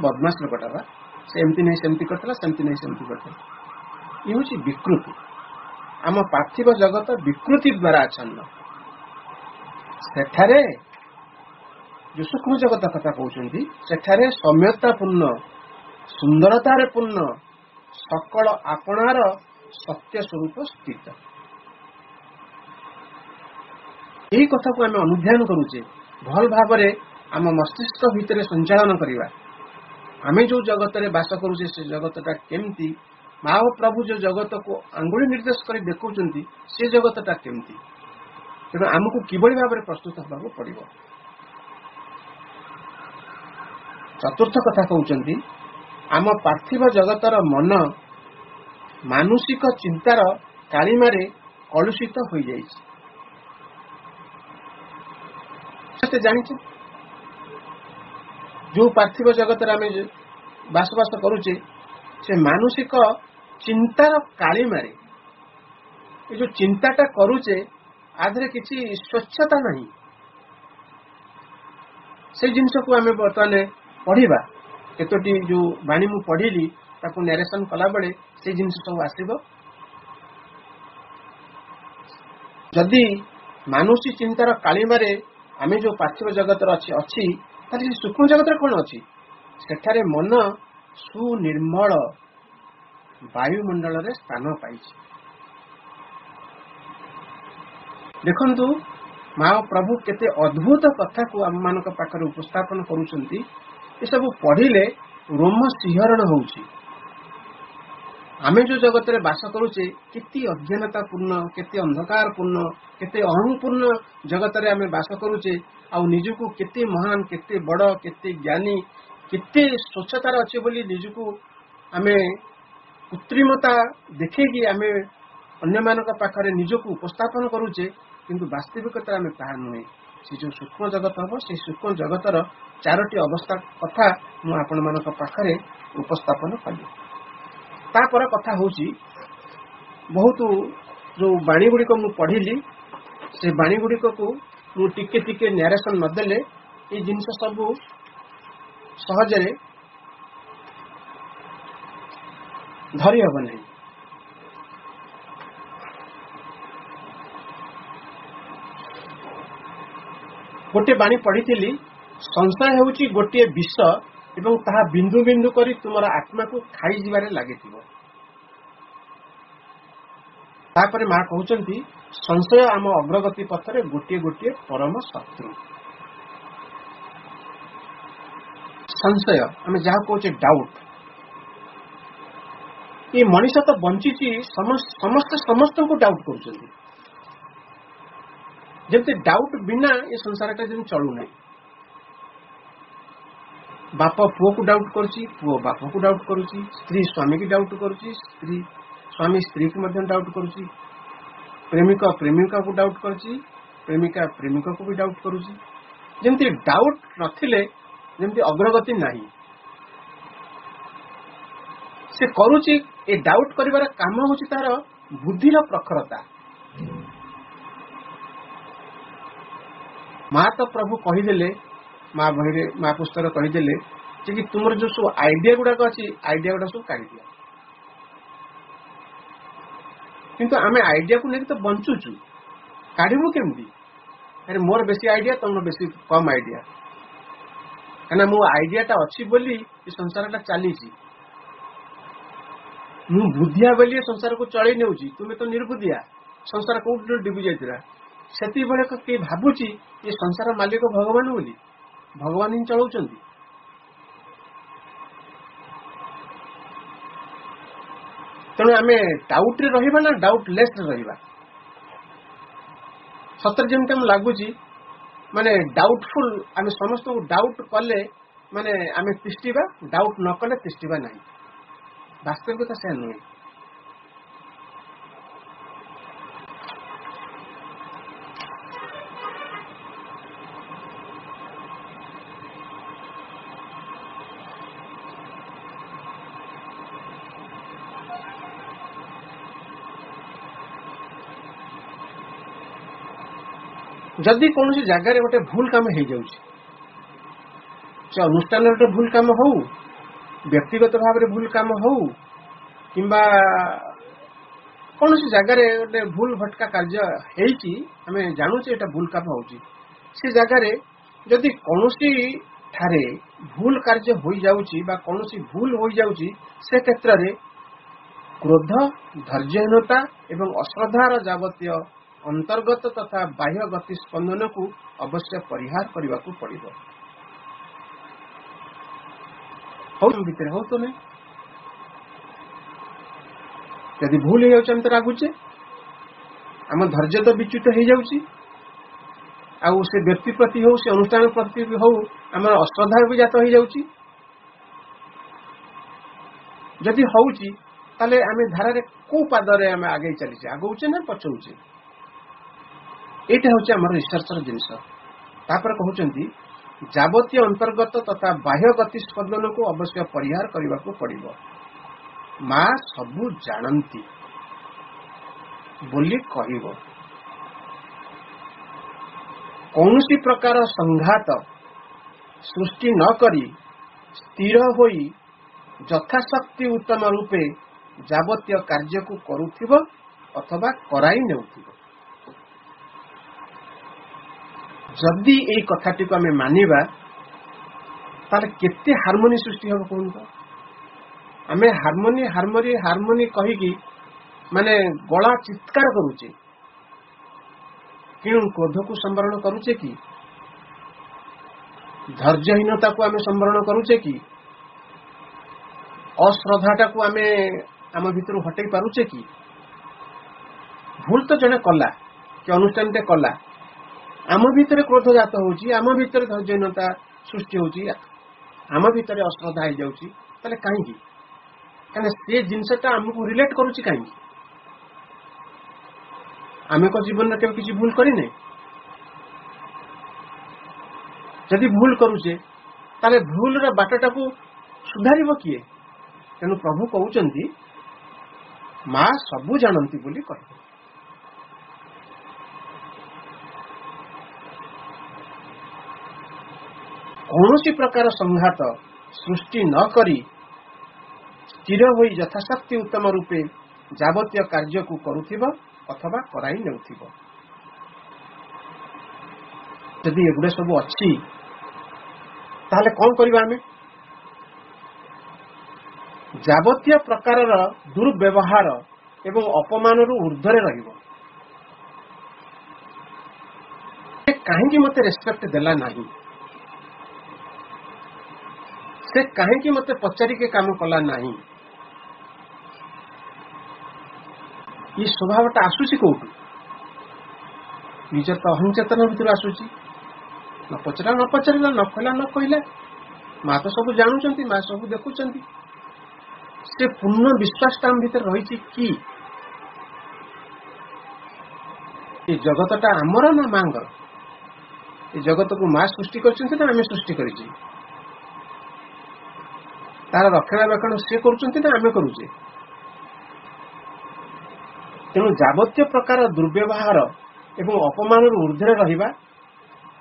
ବଦମାସ ଲୋକଟା ବା, ସେ ଏମିତି ନାହିଁ ସେମିତି କରିଥିଲା, ସେମିତି ନାହିଁ ସେମିତି କରିଥିଲା। ଇଏ ହେଉଛି ବିକୃତି। ଆମ ପାର୍ଥିବ ଜଗତ ବିକୃତି ଦ୍ୱାରା ଆଚ୍ଛନ୍ନ। ସେଠାରେ ଯୋଉ ସୂକ୍ଷ୍ମ ଜଗତ କଥା କହୁଛନ୍ତି, ସେଠାରେ ସୌମ୍ୟତା ପୂର୍ଣ୍ଣ, ସୁନ୍ଦରତାରେ ପୂର୍ଣ୍ଣ, ସକଳ ଆପଣାର ସତ୍ୟ ସ୍ୱରୂପ ସ୍ଥିତ। ଏହି କଥାକୁ ଆମେ ଅନୁଧ୍ୟାନ କରୁଛେ, ଭଲ ଭାବରେ ଆମ ମସ୍ତିଷ୍କ ଭିତରେ ସଞ୍ଚାଳନ କରିବା। ଆମେ ଯୋଉ ଜଗତରେ ବାସ କରୁଛେ, ସେ ଜଗତଟା କେମିତି? ମା ଓ ପ୍ରଭୁ ଯୋଉ ଜଗତକୁ ଆଙ୍ଗୁଳି ନିର୍ଦ୍ଦେଶ କରି ଦେଖାଉଛନ୍ତି, ସେ ଜଗତଟା କେମିତି? ତେଣୁ ଆମକୁ କିଭଳି ଭାବରେ ପ୍ରସ୍ତୁତ ହେବାକୁ ପଡିବ। ଚତୁର୍ଥ କଥା କହୁଛନ୍ତି ଆମ ପାର୍ଥିବ ଜଗତର ମନ ମାନୁଷିକ ଚିନ୍ତାର କାଳିମାରେ କଳୁଷିତ ହୋଇଯାଇଛି। ଜାଣିଛୁ, ଯୋଉ ପାର୍ଥିବ ଜଗତରେ ଆମେ ବାସବାସ କରୁଛେ, ସେ ମାନୁଷିକ ଚିନ୍ତାର କାଳିମାରେ, ଏ ଯୋଉ ଚିନ୍ତାଟା କରୁଛେ, ଆଧରେ କିଛି ସ୍ୱଚ୍ଛତା ନାହିଁ। ସେଇ ଜିନିଷକୁ ଆମେ ବର୍ତ୍ତମାନ ପଢିବା। କେତୋଟି ଯୋଉ ବାଣୀ ମୁଁ ପଢିଲି, ତାକୁ ନ୍ୟାରେସନ କଲାବେଳେ ସେଇ ଜିନିଷ ସବୁ ଆସିବ। ଯଦି ମାନୁଷୀ ଚିନ୍ତାର କାଳିମାରେ आमे जो पार्थिव जगत अच्छी ताले सूक्ष्म जगत कौन अच्छी सेठारे मन सुनिर्मल वायुमंडल रे स्थान पाई। देखंतु माँ प्रभु केते अद्भुत कथा को आम मान पाखरे उपस्थापन करुछंती। ये सब पढ़िले रोम सिंहरण होउची। आमे जो जगत रे बास करूचे केते अज्ञानता पूर्ण केते अंधकार पूर्ण केते अहंपूर्ण जगत रे आमे बास करूचे आ निजको केते महान केते बड़ केते ज्ञानी केते स्वच्छतार अच्छे बोली निजको आमे कृत्रिमता देखेगी आमे अन्य मानक पाखरे निजको उपस्थापन करूचे किंतु वास्तविकता आमे ताहा नुहे। से जो सूक्ष्म जगत हम से सूक्ष्म जगतर चारोटी अवस्था कथा मु आपण मानक पाखरे उपस्थापन कली। तापर कथा होची बहुत जो बाणी गुड़िक मु पढ़िली से बाणी गुड़िक को मु टिके टिके नरेशन नदेले ये जिनस सब सहजरे धरी हब नहीं। गोटे बाणी पढ़ी संशय होउची गोटे विष एवं ताहा बिंदु बिंदु करी तुमर आत्मा को खाई जीवारे लागिथिबो। तापरे मां कहउचंती संशय आम अग्रगति पथरे गोटे गोटे परम शत्रु। संशय आम जहाँ कहचे डाउट ये मनीष तो बंची समस्त समस्त को डाउट करुचंती। जमते डाउट बिना ये संसार का जमी चलू नहीं। बाप पुओ को डाउट करुची पुओ बाप को डाउट करुची स्त्री स्वामी की डाउट करुची स्त्री स्वामी स्त्री की मध्य डाउट करुची प्रेमिका प्रेमिका को डाउट करुची प्रेमिका प्रेमिका को भी डाउट करुची। जमती डाउट नथिले जमती अग्रगति नहीं। से करुची ए डाउट करिवार काम होची तार बुद्धिर प्रखरता। माँ तो प्रभु कहीदेले माँ बही माँ पुस्तक कहीदेले कि तुम जो सब आइडिया गुड़ाक अच्छी आइडिया गुड़ा सब काढ़ दिया किंतु आमे आइडिया को लेकिन तो बंचुचु काढ़ू केमती। अरे मोर बेसी आइडिया तुम बेसी कम आइडिया कहना मो आइडियाटा अच्छी बोली ये संसारटा चली मु बुद्धिया बोली संसार को चलई नेउची तुम्हें तो निर्बुद्धिया संसार कोउठ डिबी जाइतिरा सेती बेले के भाबुची ये संसार मालिक भगवान बोली भगवान ही चलाउचंती। तेणु आमे डाउट रे रहिबा ना डाउट लेस रे रहिबा। सतर जेमते हम लागुची माने डाउटफुल आमे समस्त को डाउट कले माने आमे तिष्टिबा डाउट न कले तिष्टिबा नहीं। वास्तविकता से नुहे। जदि कौन सी जगह गोटे भूल काम हो जाउछि से अनुष्ठान गोटे भूल काम हो व्यक्तिगत भाव में भूल काम हो किंबा कौन सी जगह गोटे भूल भटका कार्य हेची हमें जानूचे एटा भूल काम होची से जगह जदि कौन सी ठारे भूल कार्य हो जाउछि बा कौन सी भूल हो जाउछि से क्षेत्र रे क्रोध धैर्यहीनता एवं अश्रद्धार जावतीय अंतर्गत तथा बाह्य गति स्पंदन को अवश्य परिहार करने को पड़ो। भितर हो तो नहीं यदि भूल हो जाए तो रागुचे आम धैर्य तो विच्युत हो जाउछि आउ से व्यक्ति प्रति हो से अनुष्ठान प्रति हो आम अश्रद्धा भी जात हो जाउछि। जदि होउछि ताले आमे धारा को पादरे आमे आगे चलीचे आगौचे ना पछौचे एटा होचे हमर रिसर्चर जिनस। तापर कहउचंती जावतीय अंतर्गत तथा बाह्य गति स्पंदन को अवश्य परिहार करने को पड़ो। माँ सबू जानती बोली कहब कौन सी प्रकार संघात सृष्टि न करी स्थिर होई यथाशक्ति उत्तम रूपे जावतीय कार्य को करुथिबो अथवा कराई नेउथिबो। जदि एई कथाटी को आमे मानिबा ताले केते हार्मोनी सृष्टि हो कहूँ तो आमे हार्मोनी हार्मोनी हार्मोनी कहीकि माने गला चित्कार करूचे कि क्रोध को संवरण करूचे कि धैर्यहीनता को आमे संवरण करूचे कि अश्रद्धाटा को आमे आम भीतर हटई पारुचे कि भूल तो जने कला कि अनुष्ठान टे कला आम भीतर क्रोध जात होउची आम भीतर धैर्यहीनता सृष्टि होउची आम भीतर अश्रद्धा हो जाउची ताले काहेकि कने से जिनसटा हमको रिलेट करूची काहेकि आमे को जीवन में केबे किसी भूल करी नै जदि भूल करूचे ताले भूल रा बाटटा को सुधारिबो किए तेनु प्रभु कहउचंती मां सबु जानंती बोली कह कौनसी प्रकार संघात सृष्टि न करी स्थिर होई यथाशक्ति उत्तम रूपे जावतीय कार्य को करुथिबो अथवा कराई नेउथिबो यदि एगुड़े सब अच्छी ताहले कौन करिबा आमे जावतीय प्रकार दुर्व्यवहार एवं अपमान ऊर्ध्वरे रहिबो कहीं मते रेस्पेक्ट देला नहीं से कहीं मते पचारि के काम कला नहीं ये स्वभावटा आसुची कोठु निज तो अहंचेतन भीतर आसुची न पचरा न पचारा न कहला न कहला माँ तो सब जानुचंती माँ सब देखुचंती से पूर्ण विश्वास टाइम भीतर रही कि ये जगतटा आमर ना मांगर ये जगत को माँ सृष्टि कर आम सृष्टि कर तार रक्षणाबेक्षण सी कर आम करुचे तेणु जावतीय प्रकार दुर्व्यवहार एवं अपमान ऊर्ध्वे रहिबा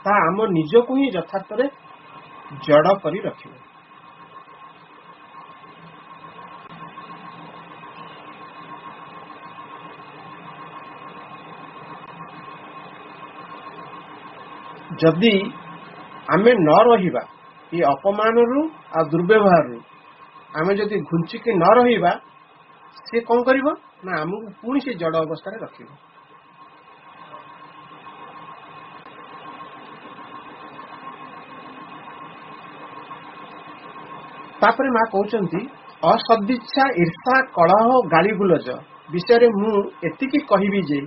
ता आम निजको ही यथार्थ रे जड़ करी रखिबो जदि आमे न रहिबा ये अपमान आ दुर्व्यवहार आमे जदि घुंचिकी न रहिबा से कौन करिवो ना आमको पुणी से जड़ अवस्था रे रखिबो तापरे माँ कहउचंती असदिच्छा ईर्षा कलह गाली गुलज विषय रे मु एतिकी कहिबी जे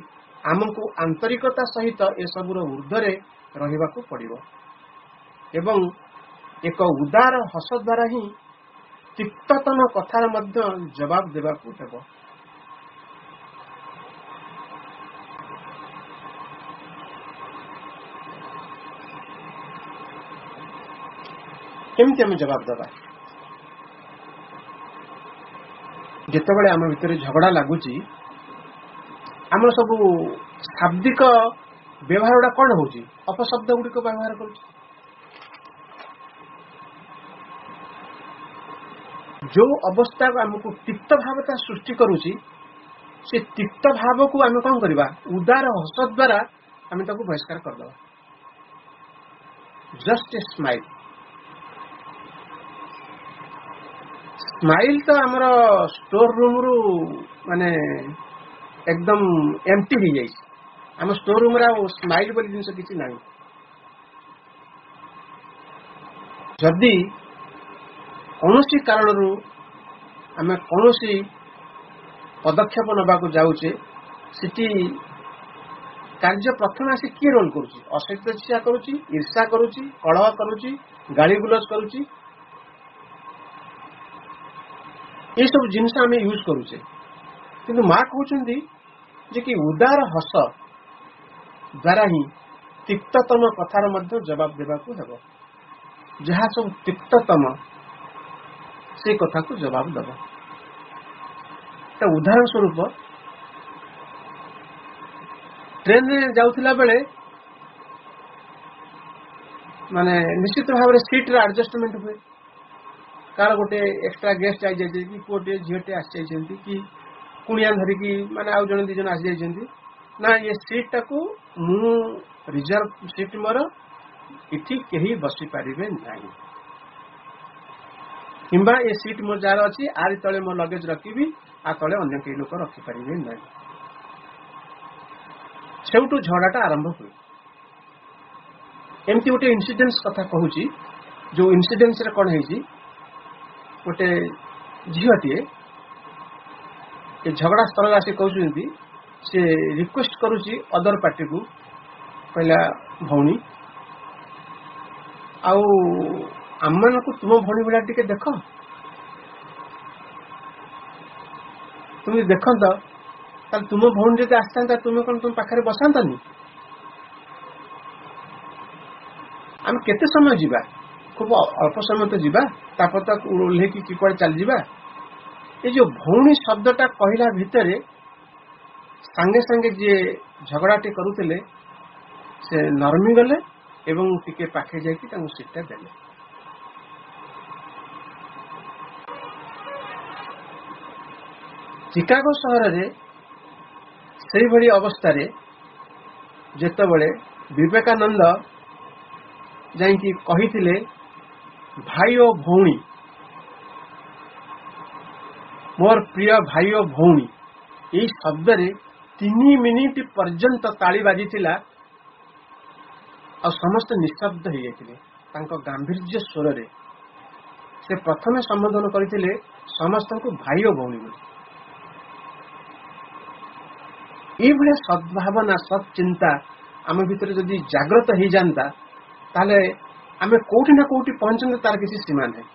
आमको आंतरिकता सहित ए सबुर ऊर्ध्वरे रहिबाकू पड़िबो एवं एक उदार हस द्वारा ही तिक्ततम कथार मध्य जवाब देबाकू हेबो केमती आम जवाब देबा जितेबाला आम भीतर झगड़ा लगुच आम सब शाब्दिक व्यवहार गुड़ा कौन हो अपशब्द गुड़िक व्यवहार कर जो अवस्था को आमको तिक्त भावता सृष्टि करुची से तिक्त भाव को आम कौन करवा उदार हस द्वारा आम ताको बहिष्कार करदे जस्ट ए स्माइल स्माइल तो आमर स्टोर रूम रु माने एकदम एम्प्टी हो जाए आम स्टोर रूम रे स्माइल बोली जिनस किसी ना जदि कौन कारण रु आम कौन पदक्षेप नबाकू जाऊे सिटी कार्य प्रथम आसी किए रोल करुच्ची असहिष्णुता करुच्ची ईर्षा करुच्ची कलह करुच्ची गाली गुलज करुच्ची ये सब जिनस आम यूज करुचे किंतु माँ कहते जे कि उदार हस द्वारा ही तिक्ततम कथार मध्य जवाब देबाकू हेबो जहाँ सब तिक्ततम से कथा को जवाब दब तो उदाहरण स्वरूप ट्रेन में जाउथिला बेले माने निश्चित भाव में सीट रे एडजस्टमेंट हुए कार गोटे एक्स्ट्रा गेस्ट आई जाइए कि पुटे झीटे आसी जाइए कि कुणिया धरिकी माने आउ जन दी जन आसी जाइए ना ये सीट टाकू मु रिजर्व सीट मोर इठी केही बसी पारिबे नाही किंबा ये सीट मोर जार अछि आरि तळे मो लगेज रखिबी आ तळे अन्य केही लोक रखि पारिबे नाही सेउटू झगड़ाटा आरंभ हुए एमती गोटे इनसीडेंस कथा कहूची जो इनसीडेंस रे कोन हेजी गोटे झीवटीए झगड़ा स्थल आसी कहउछंती से रिक्वेस्ट करूची अदर पार्टी को कहला भौणी आउ आमन को तुम भौणी बड़ा टिके देख तुम देखंत ताल तुम भौणी जदि आसता तुम कौन तुम पाखे बसानी आम केते समय जीवा खूब अल्प समय तो जीवा तापर तक ओल्हे कि कुआडे चल जीवा ये जो भौणी शब्दटा कहला भितरे सांगे सांगे जे झगड़ाटे करुले से नरमी गले एवं टिके पाखे जाकि सीटा देले चिकागो सहर रे से भली अवस्था रे जेतबेले विवेकानंद जाइकी कहिथिले भाई और भौणी मोर प्रिय भाई और भौणी यही शब्द रे 3 मिनिट पर्यंत ताली बाजी और समस्त निशब्द हो जाते गांभीर्य स्वर रे से प्रथम संबोधन करते समस्त को भाई और भौणी ये सद्भावना सत् चिंता आम भीतर जदि जागृत हो जाता ताले आमे कोठी ना कोठी पहुंचने तार किसी सीमा नहीं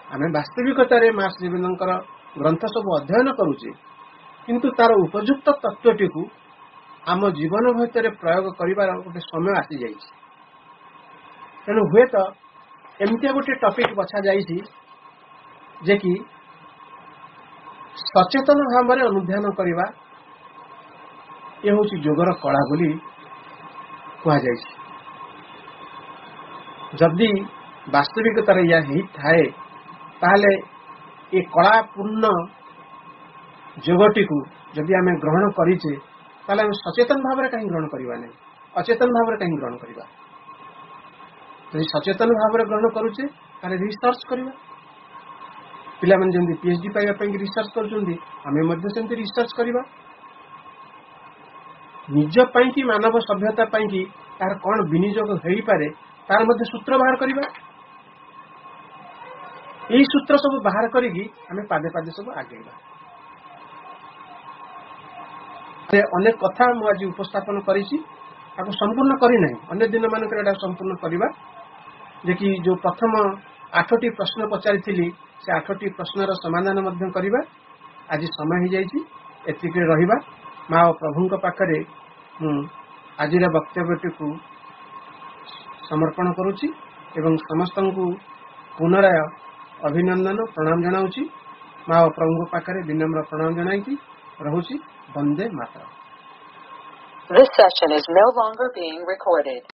आमे वास्तविकता रे मां श्रीबिंदर ग्रंथ सब अध्ययन करुचे किंतु तार उपयुक्त तत्वटी को आम जीवन भीतर प्रयोग करिवार गोटे समय आसी जाइछि तेणु हुए तो एमती गोटे टॉपिक बछा जाइछि जे कि सचेतन भाव में अनुध्यान करवा ये हूँ जोगर कला बोली कह जदि वास्तविकता या थाए ताहले ये कलापूर्ण जोगटी को जदि आम ग्रहण करीचे ताहले आम सचेतन भाव में कहीं ग्रहण करवा नहीं अचेतन भाव में कहीं ग्रहण करवा जदि सचेतन भाव में ग्रहण करुचे ताहले रिसर्च करवा पिला मन जंदी पीएचडी पाइबा रिसर्च करुचंदी आमे मध्य सेमती रिसर्च करवा निज पाई कि मानव सभ्यता पाई कि तार कौन विनियोग हो पारे तार मध्य सूत्र बाहर करवा यही सूत्र सब बाहर करी आमे पादे पादे सब आगेगा अनेक कथा मु आज उपस्थापन करिछि आको संपूर्ण करी नहीं अन्य दिन मानक एटा संपूर्ण करवा जे कि जो प्रथम 8टी प्रश्न पचारि थिली से 8टी प्रश्नर समाधान मध्य करवा आज समय हो जाइछि एतिके रहिबा मां प्रभुंक पाखरे आज वक्तव्यटी को समर्पण करुछि एवं समस्त को पुनराय अभिनंदन प्रणाम जनाउछि मां प्रभुंक पाखरे विनम्र प्रणाम जनाइछि रहुछि Vande Mataram. This session is no longer being recorded.